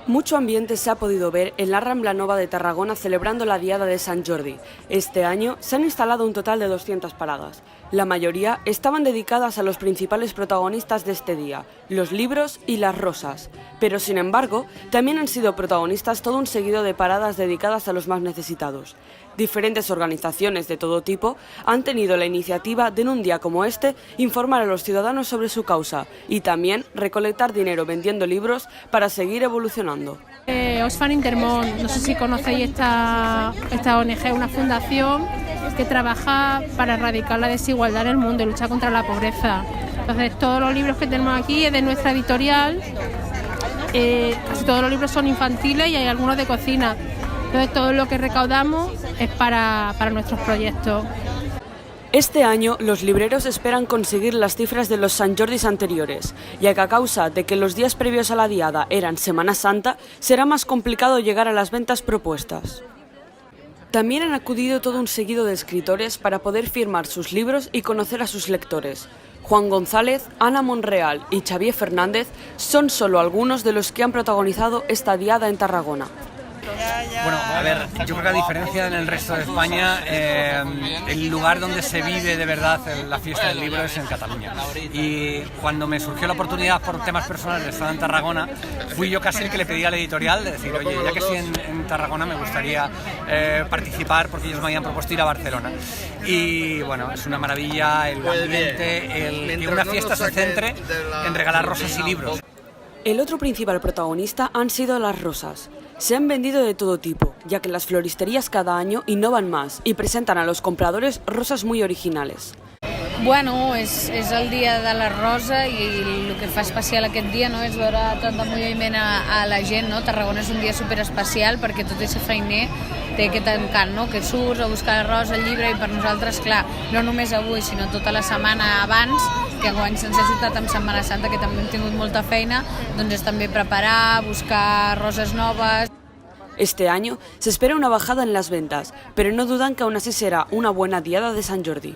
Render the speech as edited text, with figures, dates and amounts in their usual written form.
Mucho ambiente se ha podido ver en la Rambla Nova de Tarragona celebrando la Diada de Sant Jordi. Este año se han instalado un total de 200 paradas. La mayoría estaban dedicadas a los principales protagonistas de este día, los libros y las rosas. Pero sin embargo, también han sido protagonistas todo un seguido de paradas dedicadas a los más necesitados. Diferentes organizaciones de todo tipo han tenido la iniciativa de en un día como este informar a los ciudadanos sobre su causa y también recolectar dinero vendiendo libros para seguir evolucionando. Oxfam Intermón, no sé si conocéis esta ONG, una fundación que trabaja para erradicar la desigualdad en el mundo y luchar contra la pobreza. Entonces, todos los libros que tenemos aquí es de nuestra editorial, casi todos los libros son infantiles y hay algunos de cocina. Entonces, todo lo que recaudamos es para nuestros proyectos. Este año, los libreros esperan conseguir las cifras de los Sant Jordis anteriores, ya que a causa de que los días previos a la Diada eran Semana Santa, será más complicado llegar a las ventas propuestas. También han acudido todo un seguido de escritores para poder firmar sus libros y conocer a sus lectores. Juan González, Ana Monreal y Xavier Fernández son solo algunos de los que han protagonizado esta Diada en Tarragona. Bueno, a ver, yo creo que a diferencia en el resto de España, el lugar donde se vive de verdad la fiesta del libro es en Cataluña. Y cuando me surgió la oportunidad por temas personales de estar en Tarragona, fui yo casi el que le pedí a la editorial de decir, oye, ya que estoy en Tarragona me gustaría participar porque ellos me habían propuesto ir a Barcelona. Y bueno, es una maravilla el ambiente, que una fiesta se centre en regalar rosas y libros. El otro principal protagonista han sido las rosas. Se han vendido de todo tipo, ya que las floristerías cada año innovan más y presentan a los compradores rosas muy originales. Bueno, és el dia de la rosa i el que fa especial aquest dia no, és veure tant de moviment a la gent. No? Tarragona és un dia superespecial perquè tot aquest feiner té aquest encant, no? Que surts a buscar la rosa, el llibre, i per nosaltres, clar, no només avui, sinó tota la setmana abans, que enguany se'ns ha ajuntat amb Setmana Santa, que també hem tingut molta feina, doncs és també preparar, buscar roses noves. Este año se espera una bajada en las ventas, pero no dudan que aún así será una buena Diada de Sant Jordi.